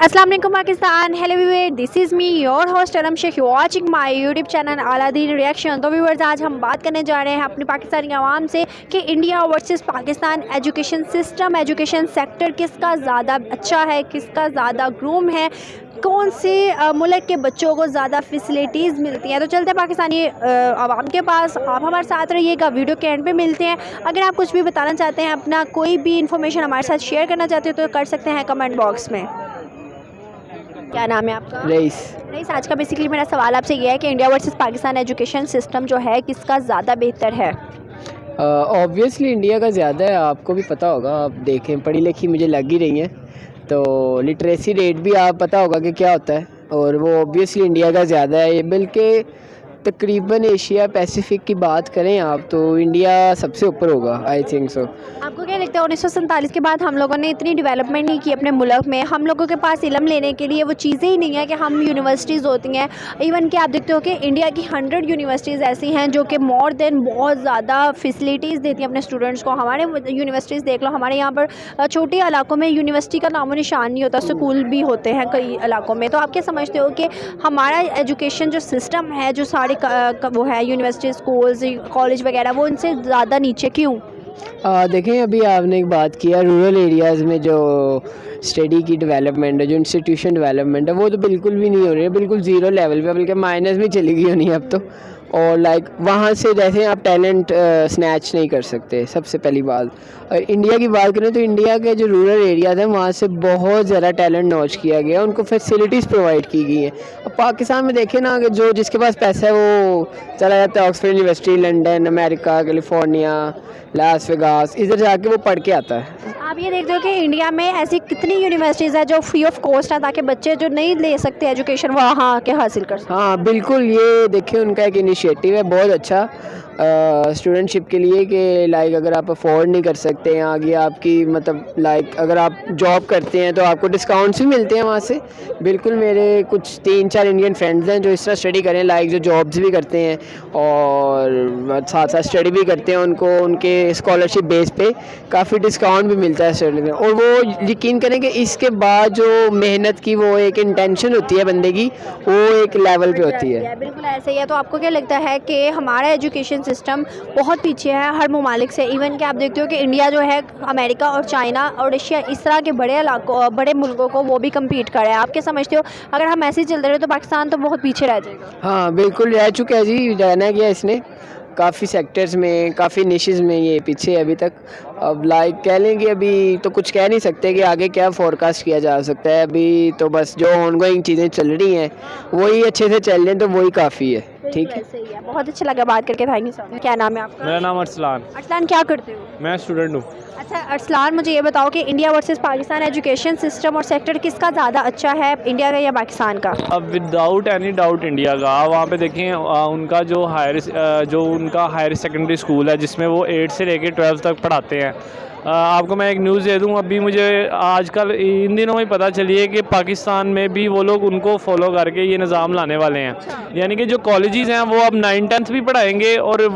अस्सलाम वालेकुम Pakistan. Hello viewers, this is me your host Alam Shaikh, watching my YouTube channel Aladdin reaction. तो viewers, आज हम बात करने जा रहे हैं अपनी पाकिस्तानी आवाम से कि India versus Pakistan education system, education sector किसका ज़्यादा अच्छा है, किसका ज़्यादा ग्रूम है, कौन से मुल्क के बच्चों को ज़्यादा फैसिलिटीज़ मिलती हैं। तो चलते हैं पाकिस्तानी आवाम के पास। आप हमारे साथ रहिएगा, वीडियो के एंड पे मिलते हैं। अगर आप कुछ भी बताना चाहते हैं, अपना कोई भी इन्फॉर्मेशन हमारे साथ शेयर करना चाहते हो तो कर सकते हैं कमेंट बॉक्स में। क्या नाम है आपका? रईस। रईस, आज का बेसिकली मेरा सवाल आपसे ये है कि India versus Pakistan education system जो है किसका ज़्यादा बेहतर है? ऑब्वियसली इंडिया का ज़्यादा है, आपको भी पता होगा। आप देखें, पढ़ी लिखी मुझे लग ही रही हैं, तो लिटरेसी रेट भी आप पता होगा कि क्या होता है, और वो ऑब्वियसली इंडिया का ज़्यादा है। ये बल्कि तकरीबन एशिया पैसिफिक की बात करें आप, तो इंडिया सबसे ऊपर होगा, आई थिंक सो। आपको क्या लगता है 1947 के बाद हम लोगों ने इतनी डेवलपमेंट नहीं की अपने मुल्क में? हम लोगों के पास इल्म लेने के लिए वो चीज़ें ही नहीं है कि हम यूनिवर्सिटीज़ होती हैं। इवन कि आप देखते हो कि इंडिया की 100 यूनिवर्सिटीज़ ऐसी हैं जो कि मोर देन बहुत ज़्यादा फैसिलिटीज़ देती हैं अपने स्टूडेंट्स को। हमारे यूनिवर्सिटीज़ देख लो, हमारे यहाँ पर छोटे इलाकों में यूनिवर्सिटी का नामो निशान नहीं होता, स्कूल भी होते हैं कई इलाकों में। तो आप क्या समझते हो कि हमारा एजुकेशन जो सिस्टम है, जो सारे वो है यूनिवर्सिटी, स्कूल्स, कॉलेज वगैरह, वो उनसे ज़्यादा नीचे क्यों? देखें, अभी आपने एक बात किया, रूरल एरियाज़ में जो स्टडी की डेवलपमेंट है, जो इंस्टीट्यूशन डेवलपमेंट है, वो तो बिल्कुल भी नहीं हो रही है, बिल्कुल ज़ीरो लेवल पे, बल्कि माइनस में चली गई होनी है अब तो। और लाइक वहाँ से जैसे आप टैलेंट स्नैच नहीं कर सकते, सबसे पहली बात। और इंडिया की बात करें तो इंडिया के जो रूरल एरियाज़ हैं वहाँ से बहुत ज़्यादा टैलेंट नॉच किया गया, उनको फैसिलिटीज़ प्रोवाइड की गई हैं। अब पाकिस्तान में देखें ना, कि जो जिसके पास पैसा है वो चला जाता है Oxford university, London, America, California, Las Vegas, इधर जाके वो पढ़ के आता है। आप ये देखते हो कि इंडिया में ऐसी कितनी यूनिवर्सिटीज़ है जो फ्री ऑफ कॉस्ट है, ताकि बच्चे जो नहीं ले सकते एजुकेशन वहाँ आके हासिल कर सकें। हाँ बिल्कुल, ये देखिए उनका एक इनिशिएटिव है बहुत अच्छा स्टूडेंटशिप के लिए, कि लाइक अगर आप अफोर्ड नहीं कर सकते हैं आगे आपकी, मतलब लाइक अगर आप जॉब करते हैं तो आपको डिस्काउंट्स भी मिलते हैं वहाँ से। बिल्कुल, मेरे कुछ 3-4 इंडियन फ्रेंड्स हैं जो इस तरह स्टडी करें, लाइक जो जॉब्स भी करते हैं और साथ साथ स्टडी भी करते हैं, उनको उनके स्कॉलरशिप बेस पे काफ़ी डिस्काउंट भी मिलता है स्टडी में। और वो यकीन करें कि इसके बाद जो मेहनत की वो एक इंटेंशन होती है बंदे की, वो एक लेवल पे होती है। बिल्कुल ऐसे ही है। तो आपको क्या लगता है कि हमारा एजुकेशन सिस्टम बहुत पीछे है हर ममालिक से? इवन कि आप देखते हो कि इंडिया जो है अमेरिका और चाइना और रशिया, इस तरह के बड़े इलाकों, बड़े मुल्कों को वो भी कम्पीट कर रहा है। आप क्या समझते हो, अगर हम ऐसे ही चलते रहे तो पाकिस्तान तो बहुत पीछे रह जाएगा? हाँ बिल्कुल, रह चुका है जी, रहना गया इसने काफ़ी सेक्टर्स में, काफ़ी निशेज़ में ये पीछे है अभी तक। अब लाइक कह लें कि अभी तो कुछ कह नहीं सकते कि आगे क्या फ़ोरकास्ट किया जा सकता है। अभी तो बस जो ऑनगोइंग चीज़ें चल रही हैं वही अच्छे से चल रही हैं, तो वही काफ़ी है। ठीक है, सही है। बहुत अच्छा लगा बात करके, थैंक यू सर। क्या नाम है आपका? मेरा नाम अरसलान। अरसलान, क्या करते हो? मैं स्टूडेंट हूँ। अच्छा अरसलान, मुझे ये बताओ कि India versus Pakistan education system और सेक्टर किसका ज़्यादा अच्छा है, इंडिया का या पाकिस्तान का? अब विदाउट एनी डाउट इंडिया का। आप वहाँ पे देखें, उनका जो उनका हायर सेकेंडरी स्कूल है जिसमें वो 8 से लेकर 12 तक पढ़ाते हैं। आपको मैं एक न्यूज़ दे दूँ, अभी मुझे आजकल इन दिनों में पता चली है कि पाकिस्तान में भी वो लोग उनको फॉलो करके ये निज़ाम लाने वाले हैं। यानी कि जो कॉलेजेस हैं वो अब 9-10th भी पढ़ाएंगे और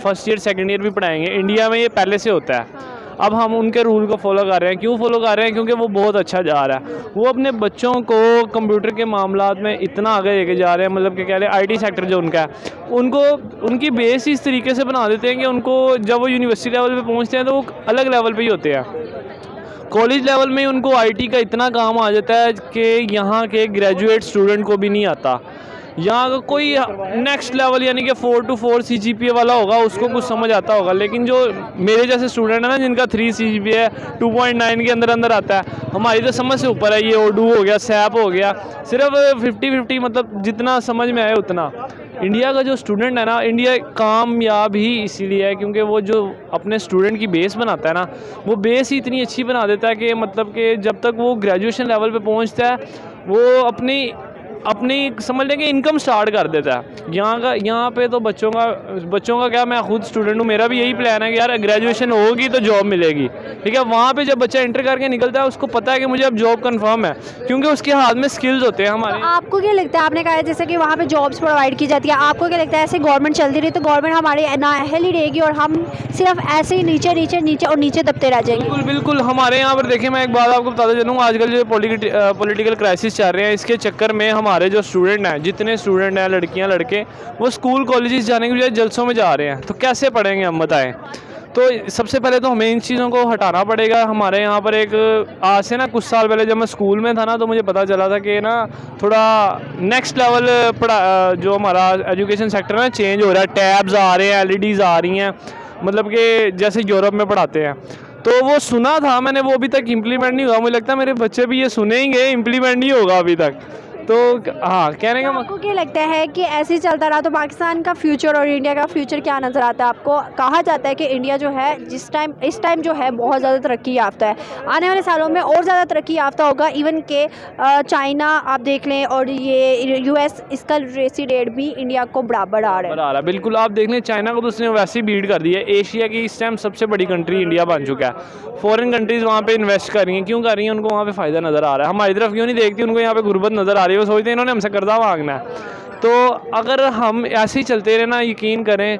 फर्स्ट ईयर सेकेंड ईयर भी पढ़ाएंगे। इंडिया में ये पहले से होता है, अब हम उनके रूल को फॉलो कर रहे हैं। क्यों फॉलो कर रहे हैं? क्योंकि वो बहुत अच्छा जा रहा है। वो अपने बच्चों को कंप्यूटर के मामलात में इतना आगे लेके जा रहे हैं, मतलब कि कह रहे हैं आईटी सेक्टर जो उनका है, उनको उनकी बेस इस तरीके से बना देते हैं कि उनको जब वो यूनिवर्सिटी लेवल पे पहुंचते हैं तो वो अलग लेवल पे ही होते हैं। कॉलेज लेवल में उनको आईटी का इतना काम आ जाता है कि यहाँ के ग्रेजुएट स्टूडेंट को भी नहीं आता। यहाँ का कोई नेक्स्ट लेवल यानी कि 4 to 4 CGPA वाला होगा, उसको कुछ समझ आता होगा। लेकिन जो मेरे जैसे स्टूडेंट है ना, जिनका 3 CGPA है, 2.9 के अंदर अंदर आता है, हमारी तो समझ से ऊपर है। ये ओडू हो गया, सैप हो गया, सिर्फ 50-50, मतलब जितना समझ में आए उतना। इंडिया का जो स्टूडेंट है ना, इंडिया कामयाब ही इसीलिए है क्योंकि वो जो अपने स्टूडेंट की बेस बनाता है ना, वो बेस ही इतनी अच्छी बना देता है कि मतलब कि जब तक वो ग्रेजुएशन लेवल पे पहुंचता है वो अपनी अपनी समझ लें कि इनकम स्टार्ट कर देता है। यहाँ पे तो बच्चों का क्या, मैं खुद स्टूडेंट हूँ, मेरा भी यही प्लान है कि यार ग्रेजुएशन होगी तो जॉब मिलेगी, ठीक है। वहाँ पे जब बच्चा एंटर करके निकलता है उसको पता है कि मुझे अब जॉब कंफर्म है, क्योंकि उसके हाथ में स्किल्स होते हैं हमारे। तो आपको क्या लगता है, आपने कहा है जैसे कि वहाँ पे जॉब्स प्रोवाइड की जाती है, आपको क्या लगता है ऐसे गवर्नमेंट चलती रही तो गवर्नमेंट हमारी नाअहल ही रहेगी और हम सिर्फ ऐसे ही नीचे नीचे नीचे और नीचे दबते रह जाएंगे? बिल्कुल बिल्कुल। हमारे यहाँ पर देखिए, मैं एक बात आपको बताता चलूँ, आजकल जो पॉलिटिकल क्राइसिस चल रहे हैं, इसके चक्कर में हमारे जो स्टूडेंट हैं, जितने स्टूडेंट हैं, लड़कियाँ लड़के, वो स्कूल कॉलेजेस जाने के बजाय जलसों में जा रहे हैं। तो कैसे पढ़ेंगे हम, बताएं। तो सबसे पहले तो हमें इन चीज़ों को हटाना पड़ेगा। हमारे यहाँ पर एक आज से ना कुछ साल पहले जब मैं स्कूल में था ना, तो मुझे पता चला था कि ना थोड़ा नेक्स्ट लेवल जो हमारा एजुकेशन सेक्टर है चेंज हो रहा है। टैब्स आ रहे हैं, LEDs आ रही हैं, मतलब कि जैसे यूरोप में पढ़ाते हैं। तो वो सुना था मैंने, वो अभी तक इम्प्लीमेंट नहीं हुआ। मुझे लगता है मेरे बच्चे भी ये सुनेंगे, इम्प्लीमेंट नहीं होगा अभी तक। तो हाँ, कहने का आपको क्या लगता है कि ऐसे ही चलता रहा तो पाकिस्तान का फ्यूचर और इंडिया का फ्यूचर क्या नज़र आता है आपको? कहा जाता है कि इंडिया जो है इस टाइम जो है बहुत ज़्यादा तरक्की याफ्ता है, आने वाले सालों में और ज़्यादा तरक्की याफ्ता होगा। इवन के चाइना आप देख लें और ये US, इसका लिटरेसी रेट भी इंडिया को बराबर आ रहा है। बिल्कुल, आप देख लें, चाइना को तो उसने वैसे ही बीट कर दिया है। एशिया की इस टाइम सबसे बड़ी कंट्री इंडिया बन चुका है। फॉरेन कंट्रीज़ वहाँ पे इन्वेस्ट कर रही हैं, क्यों कर रही हैं? उनको वहाँ पे फ़ायदा नज़र आ रहा है। हमारी तरफ क्यों नहीं देखती, उनको यहाँ पे गुर्बत नज़र आ रही है। वो सोचते हैं इन्होंने हमसे कर्जा मांगना है। तो अगर हम ऐसे ही चलते रहे ना, यकीन करें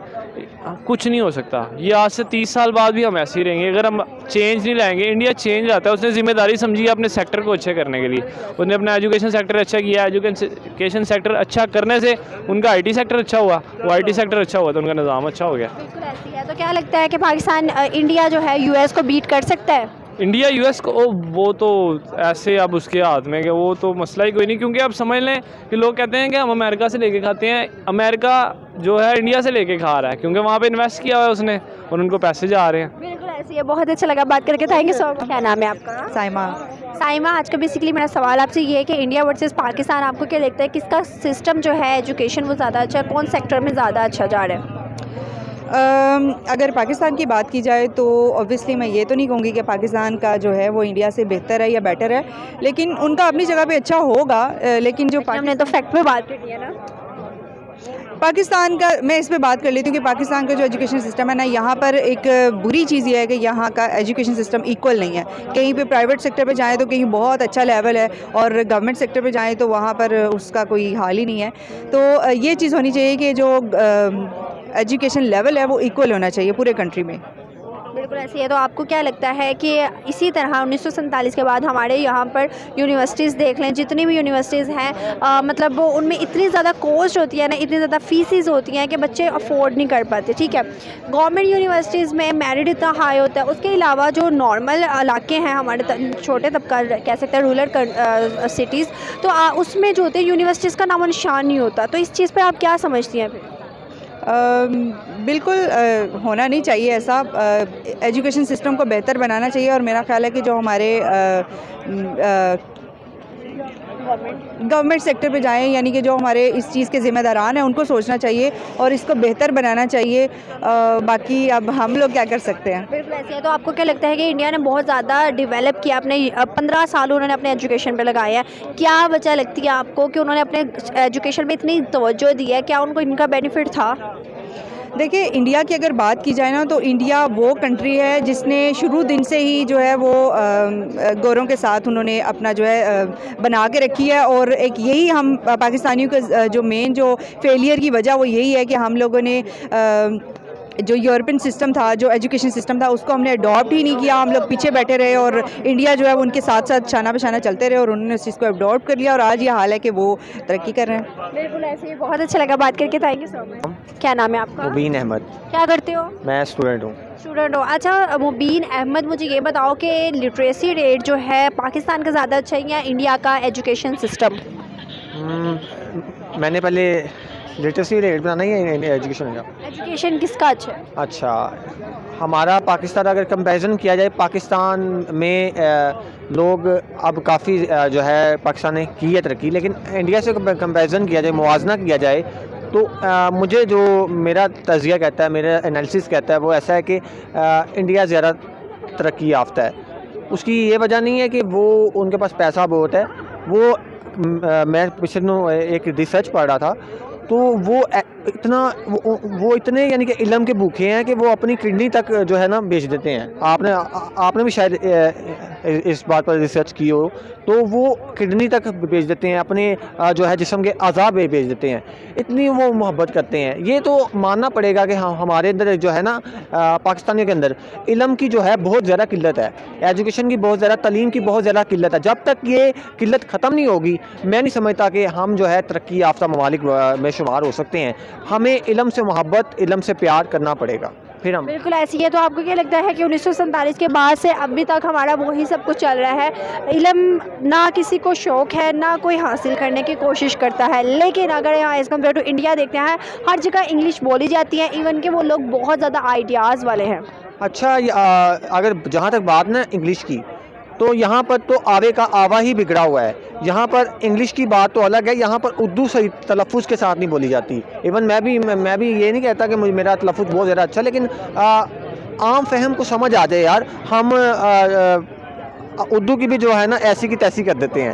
कुछ नहीं हो सकता। ये आज से 30 साल बाद भी हम ऐसे ही रहेंगे अगर हम चेंज नहीं लाएंगे। इंडिया चेंज लाता है, उसने जिम्मेदारी समझी है अपने सेक्टर को अच्छे करने के लिए। उसने अपना एजुकेशन सेक्टर अच्छा किया, एजुकेशन सेक्टर अच्छा करने से उनका IT सेक्टर अच्छा हुआ, वो IT सेक्टर अच्छा हुआ तो उनका निज़ाम अच्छा हो गया। बिल्कुल ऐसी है। तो क्या लगता है कि पाकिस्तान इंडिया जो है US को बीट कर सकता है? इंडिया US को वो तो ऐसे अब उसके हाथ में कि वो तो मसला ही कोई नहीं, क्योंकि आप समझ लें कि लोग कहते हैं कि हम अमेरिका से लेके खाते हैं, अमेरिका जो है इंडिया से लेके खा रहा है, क्योंकि वहाँ पे इन्वेस्ट किया हुआ है उसने और उनको पैसे जा रहे हैं। बिल्कुल ऐसी है। बहुत अच्छा लगा बात करके, थैंक यू सो मच। क्या नाम है आपका? साइमा। साइमा, आज का बेसिकली मेरा सवाल आपसे ये है कि इंडिया वर्सेस पाकिस्तान, आपको क्या लगता है किसका सिस्टम जो है एजुकेशन वो ज़्यादा अच्छा है, कौन सेक्टर में ज़्यादा अच्छा जा रहा है? अगर पाकिस्तान की बात की जाए तो ऑब्वियसली मैं ये तो नहीं कहूँगी कि पाकिस्तान का जो है वो इंडिया से बेहतर है या बेटर है, लेकिन उनका अपनी जगह पे अच्छा होगा। लेकिन जो हमने तो फैक्ट पे बात करनी है ना। पाकिस्तान का, मैं इस पे बात कर लेती हूँ कि पाकिस्तान का जो एजुकेशन सिस्टम है ना, यहाँ पर एक बुरी चीज़ ये है कि यहाँ का एजुकेशन सिस्टम इक्वल नहीं है। कहीं पे प्राइवेट सेक्टर पे जाएँ तो कहीं बहुत अच्छा लेवल है और गवर्नमेंट सेक्टर पे जाएँ तो वहाँ पर उसका कोई हाल ही नहीं है। तो ये चीज़ होनी चाहिए कि जो एजुकेशन लेवल है वो इक्वल होना चाहिए पूरे कंट्री में। बिल्कुल ऐसी है। तो आपको क्या लगता है कि इसी तरह 1947 के बाद हमारे यहाँ पर यूनिवर्सिटीज़ देख लें, जितनी भी यूनिवर्सिटीज़ हैं, मतलब वो उनमें इतनी ज़्यादा कॉस्ट होती है ना, इतनी ज़्यादा फीसिस होती हैं कि बच्चे अफोर्ड नहीं कर पाते, ठीक है। गवर्नमेंट यूनिवर्सिटीज़ में मेरिट इतना हाई होता है। उसके अलावा जो नॉर्मल इलाके हैं हमारे छोटे तबका कह सकते हैं, रूरल सिटीज़, तो उसमें जो होते हैं यूनिवर्सिटीज़ का नामो निशान नहीं होता। तो इस चीज़ पर आप क्या समझती हैं फिर? बिल्कुल होना नहीं चाहिए ऐसा। एजुकेशन सिस्टम को बेहतर बनाना चाहिए और मेरा ख्याल है कि जो हमारे गवर्नमेंट सेक्टर पे जाएं, यानी कि जो हमारे इस चीज़ के ज़िम्मेदारान हैं उनको सोचना चाहिए और इसको बेहतर बनाना चाहिए। बाकी अब हम लोग क्या कर सकते हैं। बिल्कुल ऐसे है। तो आपको क्या लगता है कि इंडिया ने बहुत ज़्यादा डेवलप किया, अपने 15 साल उन्होंने अपने एजुकेशन पे लगाए हैं, क्या वजह लगती है आपको कि उन्होंने अपने एजुकेशन में इतनी तवज्जो दी है? क्या उनको इनका बेनिफिट था? देखिए, इंडिया की अगर बात की जाए ना तो इंडिया वो कंट्री है जिसने शुरू दिन से ही जो है वो गोरों के साथ उन्होंने अपना जो है बना के रखी है। और एक यही हम पाकिस्तानियों का जो मेन जो फेलियर की वजह वो यही है कि हम लोगों ने जो यूरोपियन सिस्टम था, जो एजुकेशन सिस्टम था, उसको हमने अडॉप्ट ही नहीं किया। हम लोग पीछे बैठे रहे और इंडिया जो है उनके साथ साथ शाना बशाना चलते रहे और उन्होंने उस चीज़ को अडॉप्ट कर लिया और आज ये हाल है कि वो तरक्की कर रहे हैं। बिल्कुल ऐसे ही। बहुत अच्छा लगा बात करके, थैंक यू सो मच। क्या नाम है आपका? मुबीन अहमद। क्या करते हो? मैं स्टूडेंट हूँ। स्टूडेंट हो। अच्छा मुबीन अहमद, मुझे ये बताओ कि लिटरेसी रेट जो है पाकिस्तान का ज़्यादा अच्छा है या इंडिया का एजुकेशन सिस्टम? मैंने पहले लिटरेसी रेट बनाना ही है एजुकेशन का। एजुकेशन किसका अच्छा है? अच्छा, हमारा पाकिस्तान अगर कंपैरिजन किया जाए, पाकिस्तान में लोग अब काफ़ी जो है पाकिस्तान ने की है तरक्की, लेकिन इंडिया से कंपैरिजन किया जाए, मुवाजना किया जाए तो मुझे जो मेरा तज़किया कहता है, मेरा एनालिसिस कहता है वो ऐसा है कि इंडिया ज़्यादा तरक्की याफ्ता है। उसकी ये वजह नहीं है कि वो उनके पास पैसा बहुत है, वो मैं पिछले एक रिसर्च पढ़ रहा था, तो वो इतने यानी कि इल्म के भूखे हैं कि वो अपनी किडनी तक जो है ना बेच देते हैं। आपने भी शायद इस बात पर रिसर्च की हो, तो वो किडनी तक बेच देते हैं, अपने जो है जिस्म के अज़ा बेच देते हैं, इतनी वो मोहब्बत करते हैं। ये तो मानना पड़ेगा कि हमारे अंदर जो है ना पाकिस्तानियों के अंदर इल्म की जो है बहुत ज़्यादा किल्लत है, एजुकेशन की बहुत ज़्यादा, तालीम की बहुत ज़्यादा किल्लत है। जब तक ये किल्लत ख़त्म नहीं होगी, मैं नहीं समझता कि हम जो है तरक्की याफ्ता ममालिक में शुमार हो सकते हैं। हमें इल्म से मोहब्बत, इल्म से प्यार करना पड़ेगा, फिर हम बिल्कुल ऐसी है। तो आपको क्या लगता है कि 1947 के बाद से अभी तक हमारा वही सब कुछ चल रहा है? इल्म ना किसी को शौक़ है, ना कोई हासिल करने की कोशिश करता है। लेकिन अगर यहाँ एज़ कम्पेयर टू इंडिया देखते हैं, हर जगह इंग्लिश बोली जाती है, इवन कि वो लोग बहुत ज़्यादा आइडियाज़ वाले हैं। अच्छा, अगर जहाँ तक बात ना इंग्लिश की, तो यहाँ पर तो आवे का आवा ही बिगड़ा हुआ है। यहाँ पर इंग्लिश की बात तो अलग है, यहाँ पर उर्दू सही तलफ़ुज़ के साथ नहीं बोली जाती। इवन मैं भी ये नहीं कहता कि मेरा तलफ़ुज़ बहुत ज़्यादा अच्छा, लेकिन आम फहम को समझ आ जाए यार। हम उर्दू की भी जो है ना ऐसी की तैसी कर देते हैं।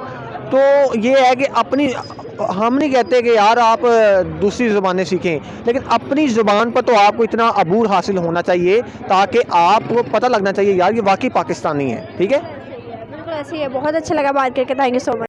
तो ये है कि हम नहीं कहते कि यार आप दूसरी ज़ुबानें सीखें, लेकिन अपनी ज़ुबान पर तो आपको इतना अबूर हासिल होना चाहिए ताकि आपको पता लगना चाहिए यार ये वाकई पाकिस्तानी है। ठीक है, बिल्कुल ऐसी है। बहुत अच्छा लगा बात करके। Thank you so much.